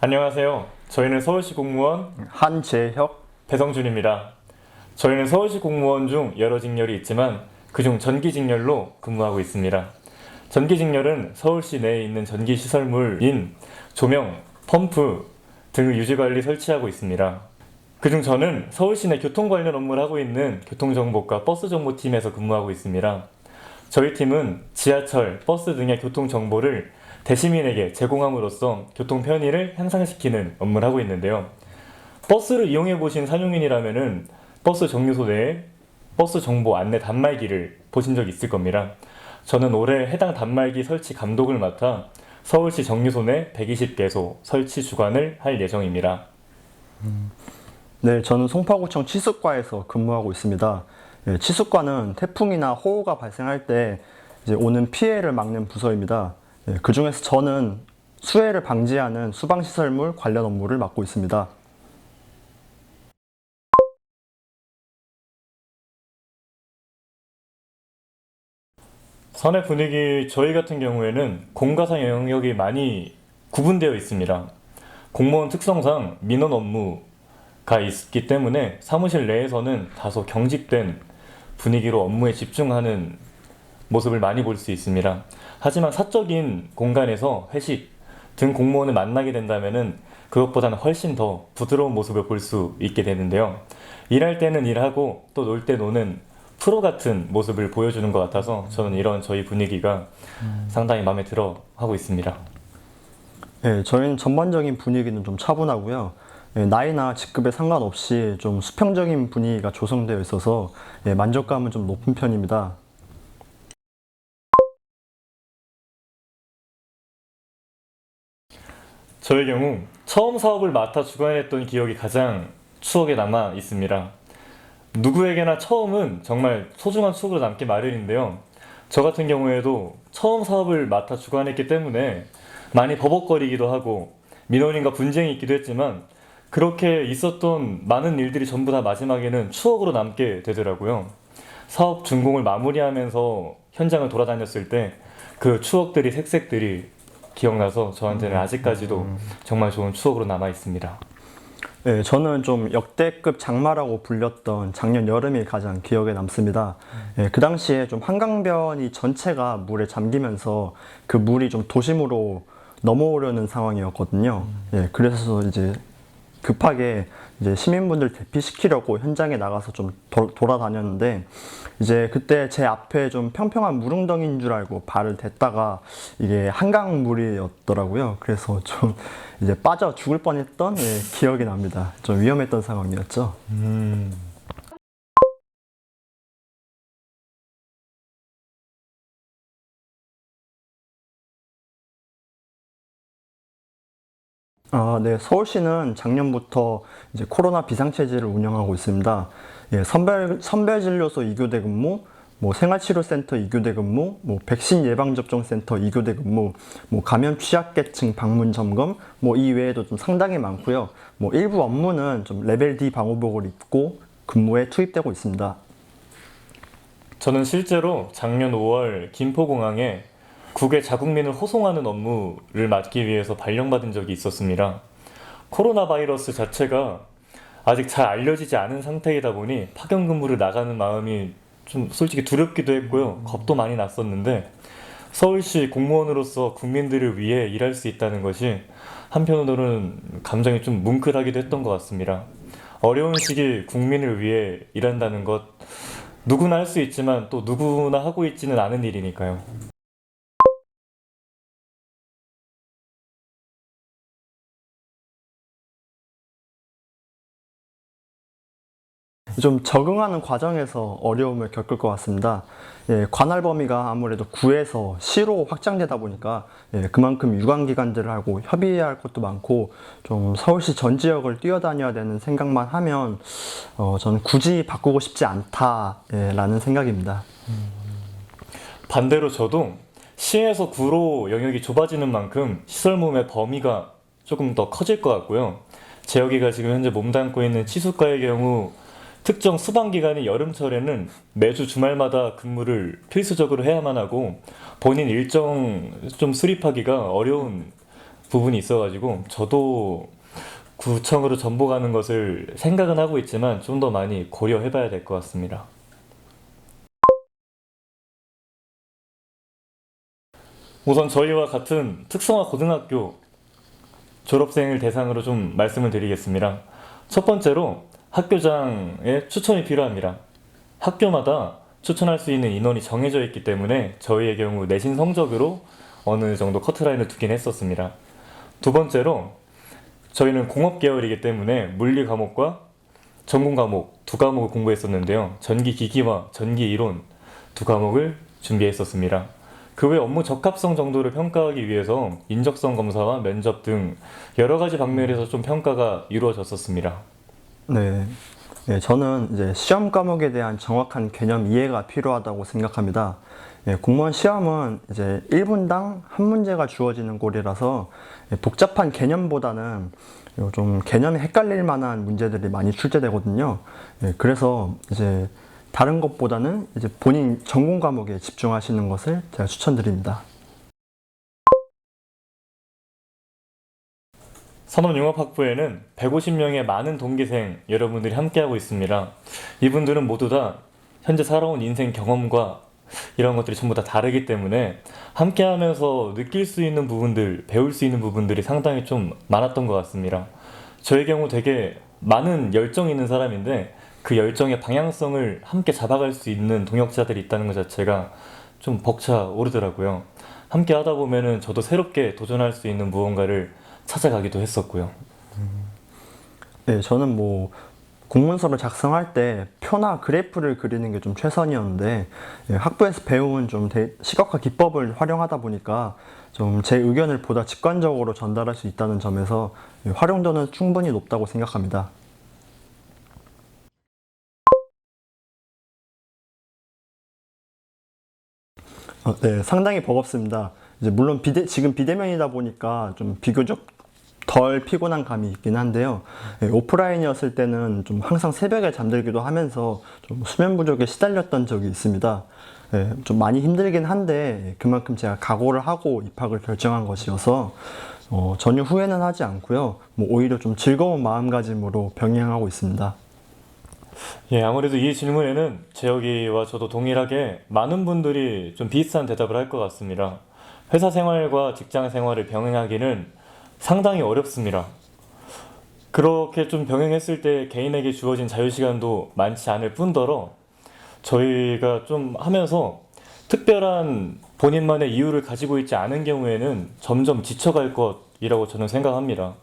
안녕하세요. 저희는 서울시 공무원 한재혁. 배성준입니다. 저희는 서울시 공무원 중 여러 직렬이 있지만 그중 전기직렬로 근무하고 있습니다. 전기직렬은 서울시 내에 있는 전기시설물인 조명, 펌프 등을 유지관리 설치하고 있습니다. 그중 저는 서울시 내 교통 관련 업무를 하고 있는 교통정보과 버스정보팀에서 근무하고 있습니다. 저희 팀은 지하철, 버스 등의 교통정보를 대시민에게 제공함으로써 교통 편의를 향상시키는 업무를 하고 있는데요. 버스를 이용해 보신 상용인이라면은 버스 정류소 내에 버스 정보 안내 단말기를 보신 적 있을 겁니다. 저는 올해 해당 단말기 설치 감독을 맡아 서울시 정류소 내 120개소 설치 주관을 할 예정입니다. 네, 저는 송파구청 치수과에서 근무하고 있습니다. 치수과는 태풍이나 호우가 발생할 때 이제 오는 피해를 막는 부서입니다. 그 중에서 저는 수해를 방지하는 수방시설물 관련 업무를 맡고 있습니다. 사내 분위기 저희 같은 경우에는 공가상 영역이 많이 구분되어 있습니다. 공무원 특성상 민원 업무가 있기 때문에 사무실 내에서는 다소 경직된 분위기로 업무에 집중하는 모습을 많이 볼 수 있습니다. 하지만 사적인 공간에서 회식 등 공무원을 만나게 된다면은 그것보다는 훨씬 더 부드러운 모습을 볼 수 있게 되는데요. 일할 때는 일하고 또 놀 때 노는 프로 같은 모습을 보여주는 것 같아서 저는 이런 저희 분위기가 상당히 마음에 들어 하고 있습니다. 네, 저희는 전반적인 분위기는 좀 차분하고요. 나이나 직급에 상관없이 좀 수평적인 분위기가 조성되어 있어서 만족감은 좀 높은 편입니다. 저의 경우 처음 사업을 맡아 주관했던 기억이 가장 추억에 남아 있습니다. 누구에게나 처음은 정말 소중한 추억으로 남기 마련인데요. 저 같은 경우에도 처음 사업을 맡아 주관했기 때문에 많이 버벅거리기도 하고 민원인과 분쟁이 있기도 했지만 그렇게 있었던 많은 일들이 전부 다 마지막에는 추억으로 남게 되더라고요. 사업 준공을 마무리하면서 현장을 돌아다녔을 때 그 추억들이 색색들이 기억나서 저한테는 아직까지도 정말 좋은 추억으로 남아 있습니다. 네, 저는 좀 역대급 장마라고 불렸던 작년 여름이 가장 기억에 남습니다. 그 당시에 좀 한강변이 전체가 물에 잠기면서 그 물이 좀 도심으로 넘어오려는 상황이었거든요. 그래서 이제 급하게 이제 시민분들 대피시키려고 현장에 나가서 좀 돌아다녔는데 이제 그때 제 앞에 좀 평평한 물웅덩이인 줄 알고 발을 댔다가 이게 한강물이었더라고요. 그래서 좀 이제 빠져 죽을 뻔했던 기억이 납니다. 좀 위험했던 상황이었죠. 네, 서울시는 작년부터 이제 코로나 비상체제를 운영하고 있습니다. 선별진료소 2교대 근무, 뭐 생활치료센터 2교대 근무, 뭐 백신 예방접종센터 2교대 근무, 뭐 감염 취약계층 방문 점검, 뭐 이 외에도 좀 상당히 많고요. 뭐 일부 업무는 좀 레벨 D 방호복을 입고 근무에 투입되고 있습니다. 저는 실제로 작년 5월 김포공항에 국외 자국민을 호송하는 업무를 맡기 위해서 발령받은 적이 있었습니다. 코로나 바이러스 자체가 아직 잘 알려지지 않은 상태이다 보니 파견 근무를 나가는 마음이 좀 솔직히 두렵기도 했고요. 겁도 많이 났었는데 서울시 공무원으로서 국민들을 위해 일할 수 있다는 것이 한편으로는 감정이 좀 뭉클하기도 했던 것 같습니다. 어려운 시기 국민을 위해 일한다는 것 누구나 할 수 있지만 또 누구나 하고 있지는 않은 일이니까요. 좀 적응하는 과정에서 어려움을 겪을 것 같습니다. 관할 범위가 아무래도 구에서 시로 확장되다 보니까 그만큼 유관기관들하고 협의해야 할 것도 많고 좀 서울시 전 지역을 뛰어다녀야 되는 생각만 하면 저는 굳이 바꾸고 싶지 않다라는 생각입니다. 반대로 저도 시에서 구로 영역이 좁아지는 만큼 시설모의 범위가 조금 더 커질 것 같고요. 제 여기가 지금 현재 몸담고 있는 치수과의 경우 특정 수방기간인 여름철에는 매주 주말마다 근무를 필수적으로 해야만 하고 본인 일정 좀 수립하기가 어려운 부분이 있어가지고 저도 구청으로 전보가는 것을 생각은 하고 있지만 좀 더 많이 고려해봐야 될 것 같습니다. 우선 저희와 같은 특성화 고등학교 졸업생을 대상으로 좀 말씀을 드리겠습니다. 첫 번째로 학교장의 추천이 필요합니다. 학교마다 추천할 수 있는 인원이 정해져 있기 때문에 저희의 경우 내신 성적으로 어느 정도 커트라인을 두긴 했었습니다. 두 번째로 저희는 공업 계열이기 때문에 물리 과목과 전공 과목 두 과목을 공부했었는데요. 전기 기기와 전기 이론 두 과목을 준비했었습니다. 그 외 업무 적합성 정도를 평가하기 위해서 인적성 검사와 면접 등 여러 가지 방면에서 좀 평가가 이루어졌었습니다. 네. 네, 저는 이제 시험 과목에 대한 정확한 개념 이해가 필요하다고 생각합니다. 공무원 시험은 이제 1분당 한 문제가 주어지는 꼴이라서 복잡한 개념보다는 좀 개념이 헷갈릴 만한 문제들이 많이 출제되거든요. 그래서 이제 다른 것보다는 이제 본인 전공 과목에 집중하시는 것을 제가 추천드립니다. 산업융합학부에는 150명의 많은 동기생 여러분들이 함께하고 있습니다. 이분들은 모두 다 현재 살아온 인생 경험과 이런 것들이 전부 다 다르기 때문에 함께하면서 느낄 수 있는 부분들, 배울 수 있는 부분들이 상당히 좀 많았던 것 같습니다. 저의 경우 되게 많은 열정이 있는 사람인데 그 열정의 방향성을 함께 잡아갈 수 있는 동역자들이 있다는 것 자체가 좀 벅차오르더라고요. 함께 하다 보면은 저도 새롭게 도전할 수 있는 무언가를 찾아가기도 했었고요. 네, 저는 뭐 공문서를 작성할 때 표나 그래프를 그리는 게 좀 최선이었는데 학부에서 배운 좀 시각화 기법을 활용하다 보니까 좀 제 의견을 보다 직관적으로 전달할 수 있다는 점에서 활용도는 충분히 높다고 생각합니다. 네, 상당히 버겁습니다. 이제 물론 지금 비대면이다 보니까 좀 비교적 덜 피곤한 감이 있긴 한데요. 오프라인이었을 때는 좀 항상 새벽에 잠들기도 하면서 좀 수면 부족에 시달렸던 적이 있습니다. 좀 많이 힘들긴 한데 그만큼 제가 각오를 하고 입학을 결정한 것이어서 전혀 후회는 하지 않고요. 뭐 오히려 좀 즐거운 마음가짐으로 병행하고 있습니다. 예, 아무래도 이 질문에는 재혁이와 저도 동일하게 많은 분들이 좀 비슷한 대답을 할 것 같습니다. 회사 생활과 직장 생활을 병행하기는 상당히 어렵습니다. 그렇게 좀 병행했을 때 개인에게 주어진 자유시간도 많지 않을 뿐더러 저희가 좀 하면서 특별한 본인만의 이유를 가지고 있지 않은 경우에는 점점 지쳐갈 것이라고 저는 생각합니다.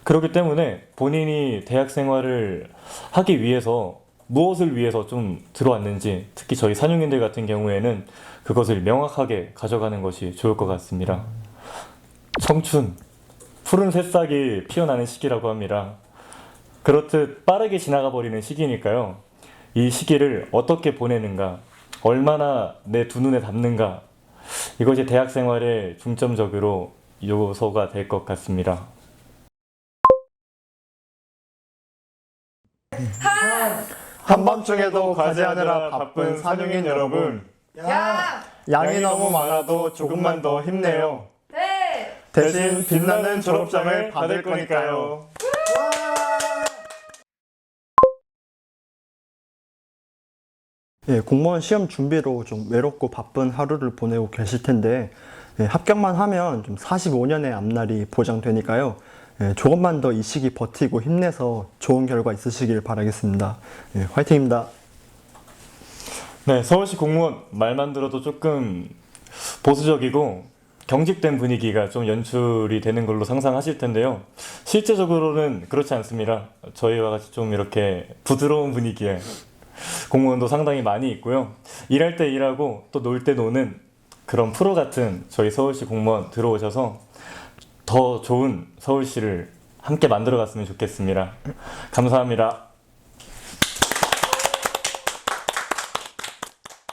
그렇기 때문에 본인이 대학 생활을 하기 위해서 무엇을 위해서 좀 들어왔는지 특히 저희 산용인들 같은 경우에는 그것을 명확하게 가져가는 것이 좋을 것 같습니다. 청춘, 푸른 새싹이 피어나는 시기라고 합니다. 그렇듯 빠르게 지나가 버리는 시기니까요. 이 시기를 어떻게 보내는가, 얼마나 내 두 눈에 담는가, 이것이 대학 생활의 중점적으로 요소가 될 것 같습니다. 한밤중에도 과제하느라 바쁜 산용인 여러분, 야! 양이 너무 많아도 조금만 더 힘내요. 네! 대신 빛나는 졸업장을 받을 거니까요. 공무원 시험 준비로 좀 외롭고 바쁜 하루를 보내고 계실 텐데 합격만 하면 좀 45년의 앞날이 보장되니까요. 조금만 더 이 시기 버티고 힘내서 좋은 결과 있으시길 바라겠습니다. 화이팅입니다. 네, 서울시 공무원 말만 들어도 조금 보수적이고 경직된 분위기가 좀 연출이 되는 걸로 상상하실 텐데요. 실제적으로는 그렇지 않습니다. 저희와 같이 좀 이렇게 부드러운 분위기에 공무원도 상당히 많이 있고요. 일할 때 일하고 또 놀 때 노는 그런 프로 같은 저희 서울시 공무원 들어오셔서 더 좋은 서울시를 함께 만들어 갔으면 좋겠습니다. 감사합니다.